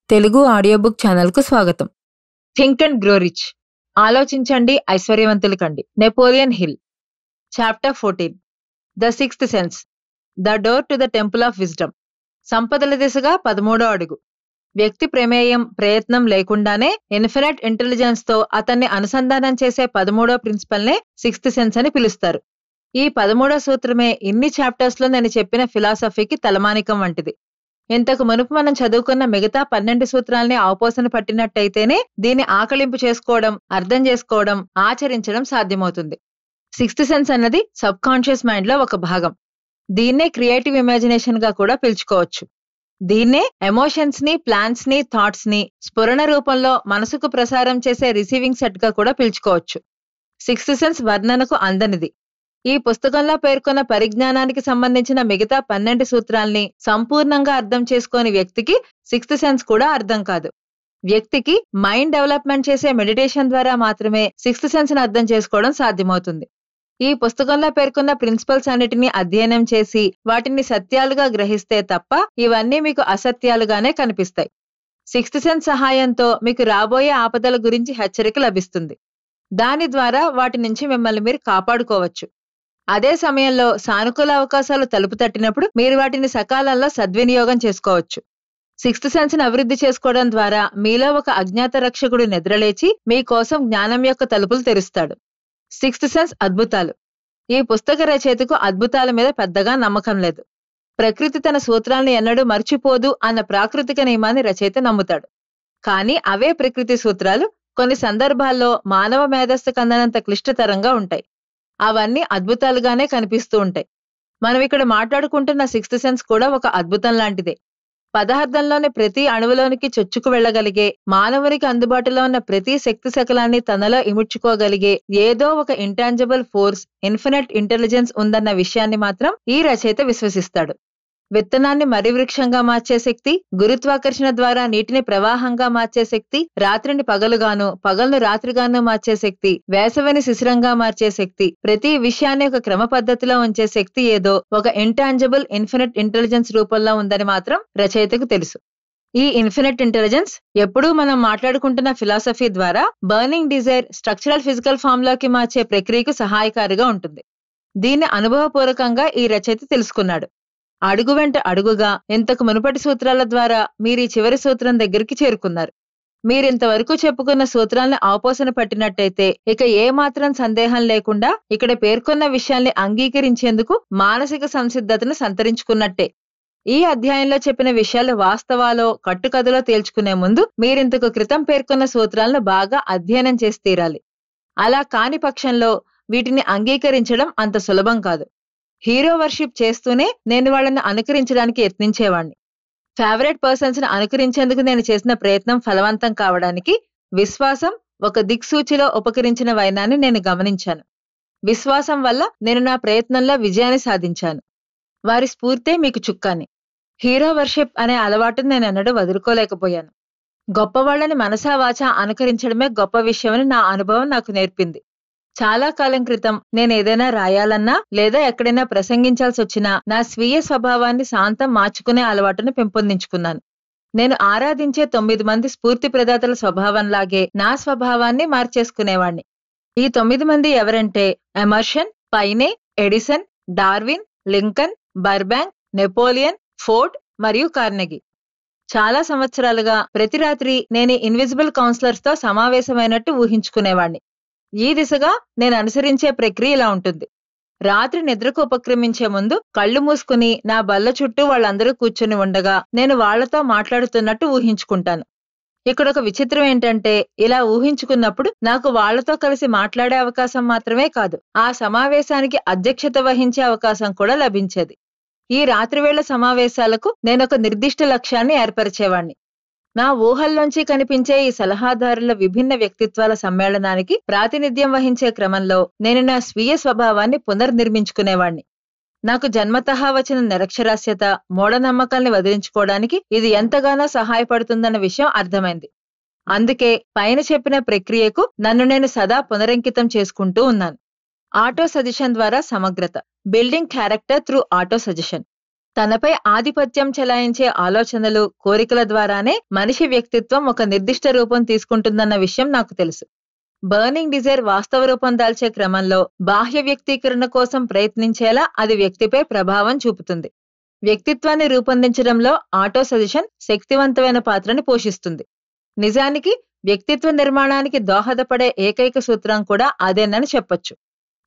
Telugu audio book ఛానల్‌కు స్వాగతం. Think and grow rich. ఆలోచించండి, ఐశ్వర్యవంతులు కండి. Napoleon hill. Chapter 14. The sixth sense. The door to the temple of wisdom. సంపదల దిశగా 13వ అడుగు. వ్యక్తి ప్రమేయం, ప్రయత్నం లేకుండానే ఇన్ఫినిట్ ఇంటెలిజెన్స్ తో అతన్ని అనుసంధానం చేసే 13వ ప్రిన్సిపల్ నే సిక్స్త్ సెన్స్ అని పిలుస్తారు. ఈ 13వ సూత్రమే ఇన్ని చాప్టర్స్ లో నేను చెప్పిన ఫిలాసఫీకి తలమానికం వంటిది. ఇంతకు మునుపు మనం చదువుకున్న మిగతా 12 సూత్రాల్ని ఆపోసన పట్టినట్టయితేనే దీన్ని ఆకలింపు చేసుకోవడం, అర్థం చేసుకోవడం, ఆచరించడం సాధ్యమవుతుంది. సిక్స్త్ సెన్స్ అన్నది సబ్ కాన్షియస్ మైండ్ లో ఒక భాగం. దీన్నే క్రియేటివ్ ఇమాజినేషన్ గా కూడా పిలుచుకోవచ్చు. దీన్నే ఎమోషన్స్ ని, ప్లాన్స్ ని, థాట్స్ ని స్ఫురణ రూపంలో మనసుకు ప్రసారం చేసే రిసీవింగ్ సెట్ గా కూడా పిలుచుకోవచ్చు. Sixth sense వర్ణనకు అందనిది. ఈ పుస్తకంలో పేర్కొన్న పరిజ్ఞానానికి సంబంధించిన మిగతా 12 సూత్రాల్ని సంపూర్ణంగా అర్థం చేసుకోని వ్యక్తికి సిక్స్త్ సెన్స్ కూడా అర్థం కాదు. వ్యక్తికి మైండ్ డెవలప్మెంట్ చేసే మెడిటేషన్ ద్వారా మాత్రమే సిక్స్త్ సెన్స్ ని అర్థం చేసుకోవడం సాధ్యమవుతుంది. ఈ పుస్తకంలో పేర్కొన్న ప్రిన్సిపల్స్ అన్నిటినీ అధ్యయనం చేసి వాటిని సత్యాలుగా గ్రహిస్తే తప్ప ఇవన్నీ మీకు అసత్యాలుగానే కనిపిస్తాయి. సిక్స్త్ సెన్స్ సహాయంతో మీకు రాబోయే ఆపదల గురించి హెచ్చరిక లభిస్తుంది. దాని ద్వారా వాటి నుంచి మిమ్మల్ని మీరు కాపాడుకోవచ్చు. అదే సమయంలో సానుకూల అవకాశాలు తలుపు తట్టినప్పుడు మీరు వాటిని సకాలంలో సద్వినియోగం చేసుకోవచ్చు. సిక్స్త్ సెన్స్ ని అభివృద్ధి చేసుకోవడం ద్వారా మీలో ఒక అజ్ఞాత రక్షకుడు నిద్రలేచి మీకోసం జ్ఞానం యొక్క తలుపులు తెరుస్తాడు. సిక్స్త్ సెన్స్ అద్భుతాలు. ఈ పుస్తక రచయితకు అద్భుతాల మీద పెద్దగా నమ్మకం లేదు. ప్రకృతి తన సూత్రాలను ఎన్నడూ మర్చిపోదు అన్న ప్రాకృతిక నియమాన్ని రచయిత నమ్ముతాడు. కానీ అవే ప్రకృతి సూత్రాలు కొన్ని సందర్భాల్లో మానవ మేధస్సుకు అందనంత క్లిష్టతరంగా ఉంటాయి. అవన్నీ అద్భుతాలుగానే కనిపిస్తూ ఉంటాయి. మనం ఇక్కడ మాట్లాడుకుంటున్న సిక్స్త్ సెన్స్ కూడా ఒక అద్భుతం లాంటిదే. పదార్థంలోని ప్రతి అణువులోనికి చొచ్చుకు వెళ్లగలిగే, మానవునికి అందుబాటులో ఉన్న ప్రతి శక్తి శకలాన్ని తనలో ఇముడ్చుకోగలిగే ఏదో ఒక ఇంటాంజిబుల్ ఫోర్స్, ఇన్ఫినిట్ ఇంటెలిజెన్స్ ఉందన్న విషయాన్ని మాత్రం ఈ రచయిత విశ్వసిస్తాడు. విత్తనాన్ని మర్రి వృక్షంగా మార్చే శక్తి, గురుత్వాకర్షణ ద్వారా నీటిని ప్రవాహంగా మార్చే శక్తి, రాత్రిని పగలుగాను, పగలను రాత్రిగాను మార్చే శక్తి, వేసవిని శిశిరంగా మార్చే శక్తి, ప్రతి విషయాన్ని ఒక క్రమ పద్ధతిలో ఉంచే శక్తి ఏదో ఒక ఇంటాంజిబుల్ ఇన్ఫినిట్ ఇంటెలిజెన్స్ రూపంలో ఉందని మాత్రం రచయితకు తెలుసు. ఈ ఇన్ఫినిట్ ఇంటెలిజెన్స్ ఎప్పుడూ మనం మాట్లాడుకుంటున్న ఫిలాసఫీ ద్వారా burning desire structural physical form లోకి మార్చే ప్రక్రియకు సహాయకారిగా ఉంటుంది. దీన్ని అనుభవపూర్వకంగా ఈ రచయిత తెలుసుకున్నాడు. అడుగు వెంట అడుగుగా ఇంతకు మునుపటి సూత్రాల ద్వారా మీరు ఈ చివరి సూత్రం దగ్గరికి చేరుకున్నారు. మీరింతవరకు చెప్పుకున్న సూత్రాలను ఆపోసన పట్టినట్టయితే ఇక ఏ మాత్రం సందేహం లేకుండా ఇక్కడ పేర్కొన్న విషయాల్ని అంగీకరించేందుకు మానసిక సంసిద్ధతను సంతరించుకున్నట్టే. ఈ అధ్యాయంలో చెప్పిన విషయాలు వాస్తవాలో కట్టుకథలో తేల్చుకునే ముందు మీరింతకు క్రితం పేర్కొన్న సూత్రాలను బాగా అధ్యయనం చేసి తీరాలి. అలా కాని పక్షంలో వీటిని అంగీకరించడం అంత సులభం కాదు. హీరో వర్షిప్ చేస్తూనే నేను వాళ్ళని అనుకరించడానికి యత్నించేవాణ్ణి. ఫేవరెట్ పర్సన్స్ ని అనుకరించేందుకు నేను చేసిన ప్రయత్నం ఫలవంతం కావడానికి విశ్వాసం ఒక దిక్సూచిలో ఉపకరించిన వైనాన్ని నేను గమనించాను. విశ్వాసం వల్ల నేను నా ప్రయత్నంలో విజయాన్ని సాధించాను. వారి స్ఫూర్తే మీకు చుక్కాని. హీరో వర్షిప్ అనే అలవాటును నేను ఎన్నడూ వదులుకోలేకపోయాను. గొప్పవాళ్లని మనసా వాచా అనుకరించడమే గొప్ప విషయమని నా అనుభవం నాకు నేర్పింది. చాలా కాలం క్రితం నేనేదైనా రాయాలన్నా లేదా ఎక్కడైనా ప్రసంగించాల్సి వచ్చినా నా స్వీయ స్వభావాన్ని శాంతం మార్చుకునే అలవాటును పెంపొందించుకున్నాను. నేను ఆరాధించే 9 మంది స్ఫూర్తి ప్రదాతల స్వభావంలాగే నా స్వభావాన్ని మార్చేసుకునేవాణ్ణి. ఈ 9 మంది ఎవరంటే ఎమర్సన్, పైనే, Edison, Darwin, Lincoln, Burbank, Napoleon, Ford మరియు కార్నెగీ. చాలా సంవత్సరాలుగా ప్రతి రాత్రి నేను ఇన్విజిబుల్ కౌన్సిలర్స్ తో సమావేశమైనట్టు ఊహించుకునేవాణ్ణి. ఈ దిశగా నేను అనుసరించే ప్రక్రియ ఇలా ఉంటుంది. రాత్రి నిద్రకు ఉపక్రమించే ముందు కళ్ళు మూసుకుని నా బల్ల చుట్టూ వాళ్ళందరూ కూర్చుని ఉండగా నేను వాళ్లతో మాట్లాడుతున్నట్టు ఊహించుకుంటాను. ఇక్కడ ఒక విచిత్రం ఏంటంటే ఇలా ఊహించుకున్నప్పుడు నాకు వాళ్లతో కలిసి మాట్లాడే అవకాశం మాత్రమే కాదు, ఆ సమావేశానికి అధ్యక్షత వహించే అవకాశం కూడా లభించేది. ఈ రాత్రివేళ సమావేశాలకు నేనొక నిర్దిష్ట లక్ష్యాన్ని ఏర్పరిచేవాణ్ణి. నా ఊహల్లోంచి కనిపించే ఈ సలహాదారుల విభిన్న వ్యక్తిత్వాల సమ్మేళనానికి ప్రాతినిధ్యం వహించే క్రమంలో నేను నా స్వీయ స్వభావాన్ని పునర్నిర్మించుకునేవాణ్ణి. నాకు జన్మతహా వచ్చిన నిరక్షరాస్యత, మూఢనమ్మకాల్ని వదిలించుకోవడానికి ఇది ఎంతగానో సహాయపడుతుందన్న విషయం అర్థమైంది. అందుకే పైన చెప్పిన ప్రక్రియకు నన్ను నేను సదా పునరంకితం చేసుకుంటూ ఉన్నాను. ఆటో సజెషన్ ద్వారా సమగ్రత. Building character through auto suggestion. తనపై ఆధిపత్యం చెలాయించే ఆలోచనలు, కోరికల ద్వారానే మనిషి వ్యక్తిత్వం ఒక నిర్దిష్ట రూపం తీసుకుంటుందన్న విషయం నాకు తెలుసు. బర్నింగ్ డిజైర్ వాస్తవ రూపం దాల్చే క్రమంలో బాహ్య వ్యక్తీకరణ కోసం ప్రయత్నించేలా అది వ్యక్తిపై ప్రభావం చూపుతుంది. వ్యక్తిత్వాన్ని రూపొందించడంలో ఆటో సజెషన్ శక్తివంతమైన పాత్రని పోషిస్తుంది. నిజానికి వ్యక్తిత్వ నిర్మాణానికి దోహదపడే ఏకైక సూత్రం కూడా అదేనని చెప్పొచ్చు.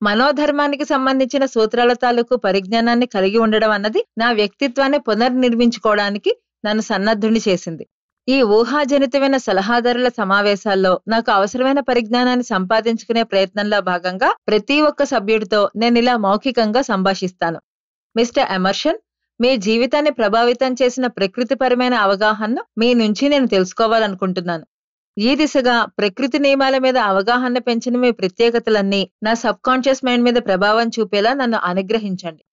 మనోధర్మానికి సంబంధించిన సూత్రాల తాలూకు పరిజ్ఞానాన్ని కలిగి ఉండడం అన్నది నా వ్యక్తిత్వాన్ని పునర్నిర్మించుకోవడానికి నన్ను సన్నద్ధుని చేసింది. ఈ ఊహాజనితమైన సలహాదారుల సమావేశాల్లో నాకు అవసరమైన పరిజ్ఞానాన్ని సంపాదించుకునే ప్రయత్నంలో భాగంగా ప్రతి ఒక్క సభ్యుడితో నేనిలా మౌఖికంగా సంభాషిస్తాను. మిస్టర్ ఎమర్సన్, మీ జీవితాన్ని ప్రభావితం చేసిన ప్రకృతిపరమైన అవగాహనను మీ నుంచి నేను తెలుసుకోవాలనుకుంటున్నాను. ఈ దిశగా ప్రకృతి నియమాల మీద అవగాహన పెంచిన మీ ప్రత్యేకతలన్నీ నా సబ్ కాన్షియస్ మైండ్ మీద ప్రభావం చూపేలా నన్ను అనుగ్రహించండి.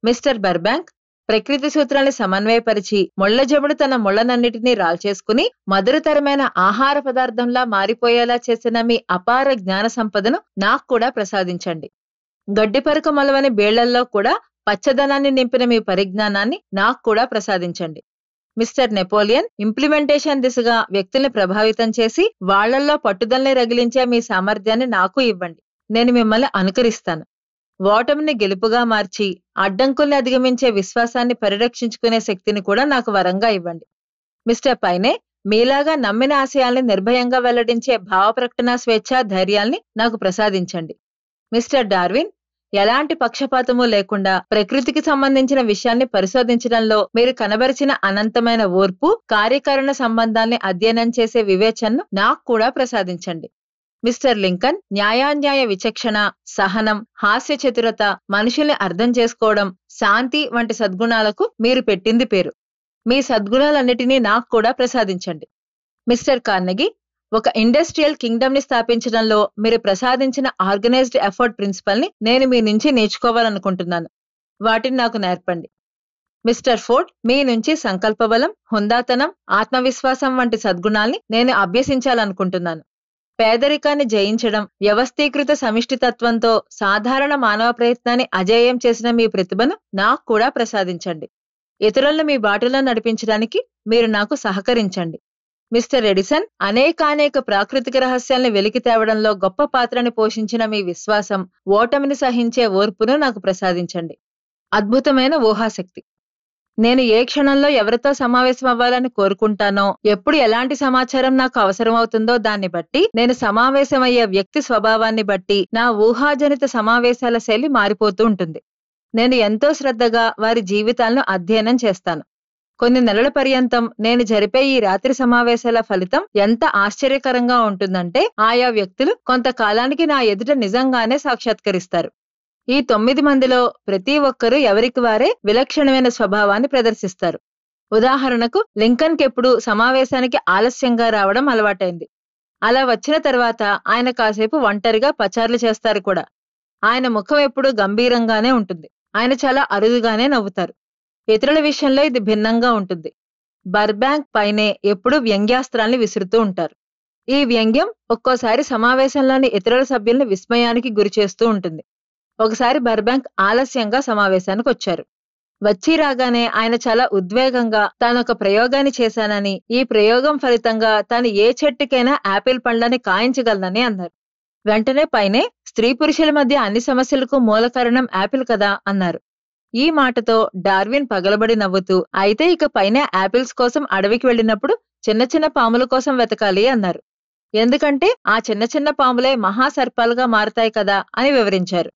మిస్టర్ బర్బాంక్, ప్రకృతి సూత్రాన్ని సమన్వయపరిచి ముళ్లజముడు తన ముళ్లనన్నిటినీ రాల్చేసుకుని మధురతరమైన ఆహార పదార్థంలా మారిపోయేలా చేసిన మీ అపార జ్ఞాన సంపదను నాకు కూడా ప్రసాదించండి. గడ్డిపరక మొలవని బేళ్లల్లో కూడా పచ్చదనాన్ని నింపిన మీ పరిజ్ఞానాన్ని నాకు కూడా ప్రసాదించండి. మిస్టర్ నెపోలియన్, ఇంప్లిమెంటేషన్ దిశగా వ్యక్తుల్ని ప్రభావితం చేసి వాళ్లల్లో పట్టుదలని రగిలించే మీ సామర్థ్యాన్ని నాకు ఇవ్వండి. నేను మిమ్మల్ని అనుకరిస్తాను. ఓటమిని గెలుపుగా మార్చి అడ్డంకుల్ని అధిగమించే విశ్వాసాన్ని పరిరక్షించుకునే శక్తిని కూడా నాకు వరంగా ఇవ్వండి. మిస్టర్ పైనే, మీలాగా నమ్మిన ఆశయాల్ని నిర్భయంగా వెల్లడించే భావప్రకటన స్వేచ్ఛ, ధైర్యాల్ని నాకు ప్రసాదించండి. మిస్టర్ డార్విన్, ఎలాంటి పక్షపాతము లేకుండా ప్రకృతికి సంబంధించిన విషయాల్ని పరిశోధించడంలో మీరు కనబరిచిన అనంతమైన ఓర్పు, కార్యకారణ సంబంధాల్ని అధ్యయనం చేసే వివేచనను నాకు కూడా ప్రసాదించండి. మిస్టర్ లింకన్, న్యాయాన్యాయ విచక్షణ, సహనం, హాస్య చతురత, మనుషుల్ని అర్థం చేసుకోవడం, శాంతి వంటి సద్గుణాలకు మీరు పెట్టింది పేరు. మీ సద్గుణాలన్నిటినీ నాకు కూడా ప్రసాదించండి. మిస్టర్ కార్నెగీ, ఒక ఇండస్ట్రియల్ కింగ్డమ్ ని స్థాపించడంలో మీరు ప్రసాదించిన ఆర్గనైజ్డ్ ఎఫర్ట్ ప్రిన్సిపల్ ని నేను మీ నుంచి నేర్చుకోవాలనుకుంటున్నాను. వాటిని నాకు నేర్పండి. మిస్టర్ ఫోర్డ్, మీ నుంచి సంకల్పబలం, హుందాతనం, ఆత్మవిశ్వాసం వంటి సద్గుణాల్ని నేను అభ్యసించాలనుకుంటున్నాను. పేదరికాన్ని జయించడం, వ్యవస్థీకృత సమిష్టితత్వంతో సాధారణ మానవ ప్రయత్నాన్ని అజేయం చేసిన మీ ప్రతిభను నాకు కూడా ప్రసాదించండి. ఇతరులను మీ బాటలో నడిపించడానికి మీరు నాకు సహకరించండి. మిస్టర్ ఎడిసన్, అనేకానేక ప్రాకృతిక రహస్యాల్ని వెలికి తేవడంలో గొప్ప పాత్రని పోషించిన మీ విశ్వాసం, ఓటమిని సహించే ఓర్పును నాకు ప్రసాదించండి. అద్భుతమైన ఊహాశక్తి. నేను ఏ క్షణంలో ఎవరితో సమావేశం అవ్వాలని కోరుకుంటానో, ఎప్పుడు ఎలాంటి సమాచారం నాకు అవసరమవుతుందో దాన్ని బట్టి, నేను సమావేశమయ్యే వ్యక్తి స్వభావాన్ని బట్టి నా ఊహాజనిత సమావేశాల శైలి మారిపోతూ ఉంటుంది. నేను ఎంతో శ్రద్ధగా వారి జీవితాలను అధ్యయనం చేస్తాను. కొన్ని నెలల పర్యంతం నేను జరిపే ఈ రాత్రి సమావేశాల ఫలితం ఎంత ఆశ్చర్యకరంగా ఉంటుందంటే, ఆయా వ్యక్తులు కొంతకాలానికి నా ఎదుట నిజంగానే సాక్షాత్కరిస్తారు. ఈ 9 మందిలో ప్రతి ఒక్కరూ ఎవరికి వారే విలక్షణమైన స్వభావాన్ని ప్రదర్శిస్తారు. ఉదాహరణకు, లింకన్ కెప్పుడు సమావేశానికి ఆలస్యంగా రావడం అలవాటైంది. అలా వచ్చిన తర్వాత ఆయన కాసేపు ఒంటరిగా పచార్లు చేస్తారు కూడా. ఆయన ముఖం ఎప్పుడూ గంభీరంగానే ఉంటుంది. ఆయన చాలా అరుదుగానే నవ్వుతారు. ఇతరుల విషయంలో ఇది భిన్నంగా ఉంటుంది. బర్బాంక్, పైనే ఎప్పుడూ వ్యంగ్యాస్త్రాల్ని విసురుతూ ఉంటారు. ఈ వ్యంగ్యం ఒక్కోసారి సమావేశంలోని ఇతరుల సభ్యుల్ని విస్మయానికి గురిచేస్తూ ఉంటుంది. ఒకసారి బర్బాంక్ ఆలస్యంగా సమావేశానికి వచ్చారు. వచ్చి రాగానే ఆయన చాలా ఉద్వేగంగా తానొక ప్రయోగాన్ని చేశానని, ఈ ప్రయోగం ఫలితంగా తాను ఏ చెట్టుకైనా యాపిల్ పండ్లని కాయించగలనని అన్నారు. వెంటనే పైనే, స్త్రీ పురుషుల మధ్య అన్ని సమస్యలకు మూల కారణం యాపిల్ కదా అన్నారు. ఈ మాటతో డార్విన్ పగలబడి నవ్వుతూ, అయితే ఇక పైన యాపిల్స్ కోసం అడవికి వెళ్ళినప్పుడు చిన్న చిన్న పాముల కోసం వెతకాలి అన్నారు. ఎందుకంటే ఆ చిన్న చిన్న పాములే మహాసర్పాలుగా మారతాయి కదా అని వివరించారు.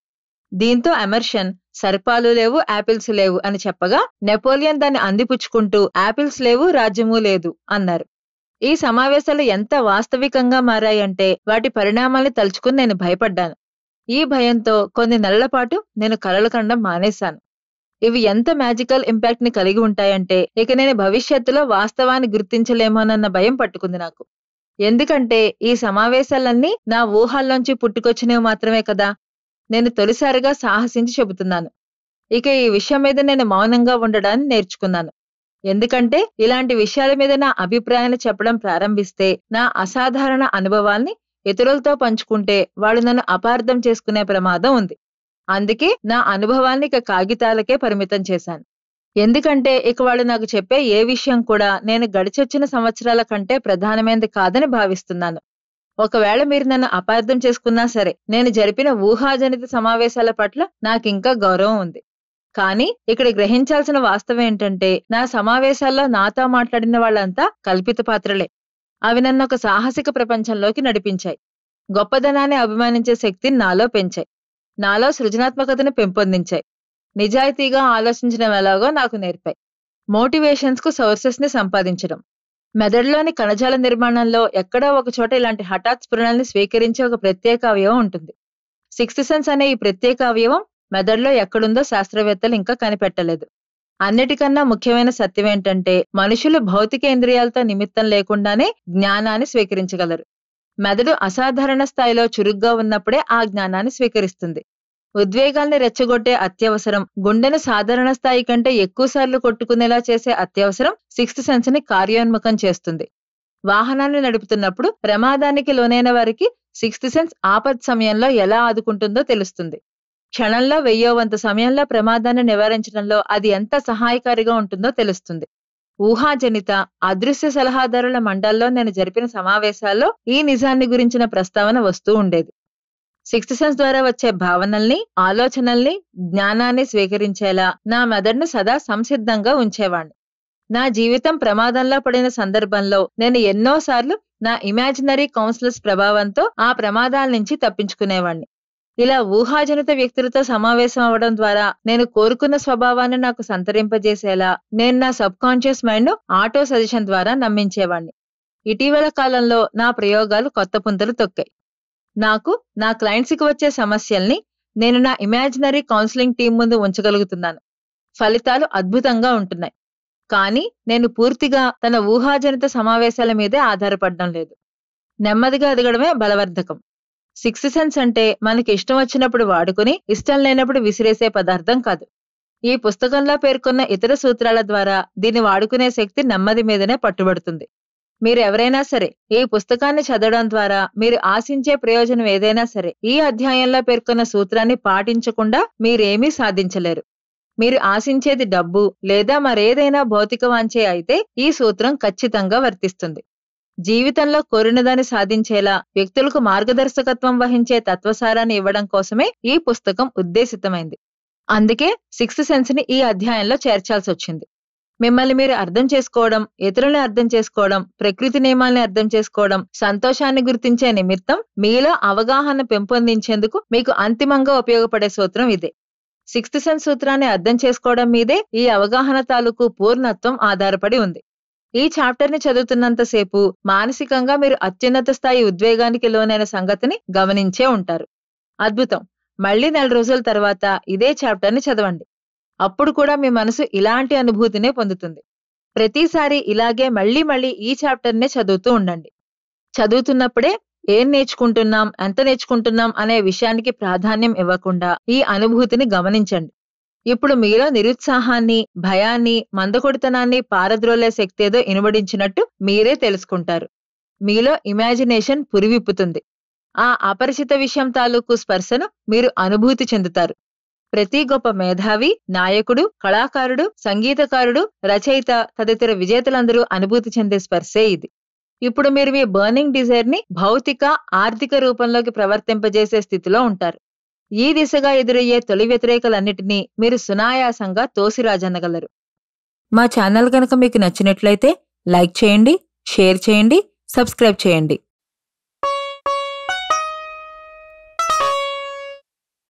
దీంతో ఎమర్సన్, సర్పాలు లేవు, యాపిల్స్ లేవు అని చెప్పగా, నెపోలియన్ దాన్ని అందిపుచ్చుకుంటూ, యాపిల్స్ లేవు, రాజ్యమూ లేదు అన్నారు. ఈ సమావేశాలు ఎంత వాస్తవికంగా మారాయంటే వాటి పరిణామాల్ని తలుచుకుని నేను భయపడ్డాను. ఈ భయంతో కొన్ని నెలల పాటు నేను కలలు కనడం మానేశాను. ఇవి ఎంత మ్యాజికల్ ఇంపాక్ట్ ని కలిగి ఉంటాయంటే, ఇక నేను భవిష్యత్తులో వాస్తవాన్ని గుర్తించలేమోనన్న భయం పట్టుకుంది నాకు. ఎందుకంటే ఈ సమావేశాలన్నీ నా ఊహల్లోంచి పుట్టుకొచ్చినవి మాత్రమే కదా. నేను తొలిసారిగా సాహసించి చెబుతున్నాను. ఇక ఈ విషయం మీద నేను మౌనంగా ఉండడాన్ని నేర్చుకున్నాను. ఎందుకంటే ఇలాంటి విషయాల మీద నా అభిప్రాయాన్ని చెప్పడం ప్రారంభిస్తే, నా అసాధారణ అనుభవాల్ని ఇతరులతో పంచుకుంటే వాళ్ళు నన్ను అపార్థం చేసుకునే ప్రమాదం ఉంది. అందుకే నా అనుభవాన్ని ఇక కాగితాలకే పరిమితం చేశాను. ఎందుకంటే ఇక వాళ్ళు నాకు చెప్పే ఏ విషయం కూడా నేను గడిచొచ్చిన సంవత్సరాల కంటే ప్రధానమైనది కాదని భావిస్తున్నాను. ఒకవేళ మీరు నన్ను అపార్థం చేసుకున్నా సరే, నేను జరిపిన ఊహాజనిత సమావేశాల పట్ల నాకింకా గౌరవం ఉంది. కానీ ఇక్కడ గ్రహించాల్సిన వాస్తవం ఏంటంటే, నా సమావేశాల్లో నాతో మాట్లాడిన వాళ్ళంతా కల్పిత పాత్రలే. అవి నన్ను ఒక సాహసిక ప్రపంచంలోకి నడిపించాయి. గొప్పదనాన్ని అభిమానించే శక్తిని నాలో పెంచాయి. నాలో సృజనాత్మకతను పెంపొందించాయి. నిజాయితీగా ఆలోచించడం ఎలాగో నాకు నేర్పాయి. మోటివేషన్స్ కు సోర్సెస్ ని సంపాదించడం. మెదడులోని కణజాల నిర్మాణంలో ఎక్కడో ఒక చోట ఇలాంటి హఠాత్ స్ఫురణల్ని స్వీకరించే ఒక ప్రత్యేక అవయవం ఉంటుంది. సిక్స్త్ సెన్స్ అనే ఈ ప్రత్యేక అవయవం మెదడులో ఎక్కడుందో శాస్త్రవేత్తలు ఇంకా కనిపెట్టలేదు. అన్నిటికన్నా ముఖ్యమైన సత్యం ఏంటంటే, మనుషులు భౌతిక ఇంద్రియాలతో నిమిత్తం లేకుండానే జ్ఞానాన్ని స్వీకరించగలరు. మెదడు అసాధారణ స్థాయిలో చురుగ్గా ఉన్నప్పుడే ఆ జ్ఞానాన్ని స్వీకరిస్తుంది. ఉద్వేగాల్ని రెచ్చగొట్టే అత్యవసరం, గుండెను సాధారణ స్థాయి కంటే ఎక్కువసార్లు కొట్టుకునేలా చేసే అత్యవసరం సిక్స్త్ సెన్స్ ని కార్యోన్ముఖం చేస్తుంది. వాహనాన్ని నడుపుతున్నప్పుడు ప్రమాదానికి లోనైన వారికి సిక్స్త్ సెన్స్ ఆపత్ సమయంలో ఎలా ఆదుకుంటుందో తెలుస్తుంది. క్షణంలో 1000వ వంతు సమయంలో ప్రమాదాన్ని నివారించడంలో అది ఎంత సహాయకారిగా ఉంటుందో తెలుస్తుంది. ఊహాజనిత, అదృశ్య సలహాదారుల మండల్లో నేను జరిపిన సమావేశాల్లో ఈ నిజాన్ని గురించిన ప్రస్తావన వస్తూ ఉండేది. సిక్స్త్ సెన్స్ ద్వారా వచ్చే భావనల్ని, ఆలోచనల్ని, జ్ఞానాన్ని స్వీకరించేలా నా మెదడును సదా సంసిద్ధంగా ఉంచేవాణ్ణి. నా జీవితం ప్రమాదంలో పడిన సందర్భంలో నేను ఎన్నోసార్లు నా ఇమాజినరీ కౌన్సిలర్స్ ప్రభావంతో ఆ ప్రమాదాల నుంచి తప్పించుకునేవాణ్ణి. ఇలా ఊహాజనిత వ్యక్తులతో సమావేశం అవడం ద్వారా నేను కోరుకున్న స్వభావాన్ని నాకు సంతరింపజేసేలా నేను నా sub conscious mind auto suggestion ద్వారా నమ్మించేవాణ్ణి. ఇటీవల కాలంలో నా ప్రయోగాలు కొత్త పుంతలు తొక్కాయి. నాకు నా క్లయింట్స్కి వచ్చే సమస్యల్ని నేను నా ఇమాజినరీ కౌన్సిలింగ్ టీం ముందు ఉంచగలుగుతున్నాను. ఫలితాలు అద్భుతంగా ఉంటున్నాయి. కానీ నేను పూర్తిగా తన ఊహాజనిత సమావేశాల మీదే ఆధారపడడం లేదు. నెమ్మదిగా ఎదగడమే బలవర్ధకం. సిక్స్త్ సెన్స్ అంటే మనకి ఇష్టం వచ్చినప్పుడు వాడుకుని, ఇష్టం లేనప్పుడు విసిరేసే పదార్థం కాదు. ఈ పుస్తకంలో పేర్కొన్న ఇతర సూత్రాల ద్వారా దీన్ని వాడుకునే శక్తి నెమ్మది మీదనే పట్టుబడుతుంది. మీరు ఎవరైనా సరే ఈ పుస్తకాన్ని చదవడం ద్వారా మీరు ఆశించే ప్రయోజనం ఏదైనా సరే, ఈ అధ్యాయంలో పేర్కొన్న సూత్రాన్ని పాటించకుండా మీరేమీ సాధించలేరు. మీరు ఆశించేది డబ్బు లేదా మరేదైనా భౌతిక వాంఛే అయితే ఈ సూత్రం ఖచ్చితంగా వర్తిస్తుంది. జీవితంలో కోరినదాన్ని సాధించేలా వ్యక్తులకు మార్గదర్శకత్వం వహించే తత్వసారాన్ని ఇవ్వడం కోసమే ఈ పుస్తకం ఉద్దేశితమైంది. అందుకే సిక్స్త్ సెన్స్ ని ఈ అధ్యాయంలో చేర్చాల్సి వచ్చింది. మిమ్మల్ని మీరు అర్థం చేసుకోవడం, ఇతరుల్ని అర్థం చేసుకోవడం, ప్రకృతి నియమాల్ని అర్థం చేసుకోవడం, సంతోషాన్ని గుర్తించే నిమిత్తం మీలో అవగాహన పెంపొందించేందుకు మీకు అంతిమంగా ఉపయోగపడే సూత్రం ఇదే. సిక్స్త్ సెన్స్ సూత్రాన్ని అర్థం చేసుకోవడం మీదే ఈ అవగాహన తాలూకు పూర్ణత్వం ఆధారపడి ఉంది. ఈ చాప్టర్ ని చదువుతున్నంతసేపు మానసికంగా మీరు అత్యున్నత స్థాయి ఉద్వేగానికి లోనైన సంగతిని గమనించే ఉంటారు. అద్భుతం. మళ్ళీ 4 రోజుల తర్వాత ఇదే చాప్టర్ ని చదవండి. అప్పుడు కూడా మీ మనసు ఇలాంటి అనుభూతినే పొందుతుంది. ప్రతిసారి ఇలాగే మళ్ళీ మళ్ళీ ఈ చాప్టర్ నే చదువుతూ ఉండండి. చదువుతున్నప్పుడే ఏం నేర్చుకుంటున్నాం, ఎంత నేర్చుకుంటున్నాం అనే విషయానికి ప్రాధాన్యం ఇవ్వకుండా ఈ అనుభూతిని గమనించండి. ఇప్పుడు మీలో నిరుత్సాహాన్ని, భయాన్ని, మందకొడితనాన్ని పారద్రోలే శక్తేదో ఇనుమడించినట్టు మీరే తెలుసుకుంటారు. మీలో ఇమాజినేషన్ పురివిప్పుతుంది. ఆ అపరిచిత విషయం తాలూకు స్పర్శను మీరు అనుభూతి చెందుతారు. ప్రతి గొప్ప మేధావి, నాయకుడు, కళాకారుడు, సంగీతకారుడు, రచయిత తదితర విజేతలందరూ అనుభూతి చెందే స్పర్శే ఇది. ఇప్పుడు మీరు మీ బర్నింగ్ డిజైర్ ని భౌతిక, ఆర్థిక రూపంలోకి ప్రవర్తింపజేసే స్థితిలో ఉంటారు. ఈ దిశగా ఎదురయ్యే తొలి వ్యతిరేకలన్నిటినీ మీరు సునాయాసంగా తోసిరాజన్నగలరు. మా ఛానల్ కనుక మీకు నచ్చినట్లయితే లైక్ చేయండి, షేర్ చేయండి, సబ్స్క్రైబ్ చేయండి.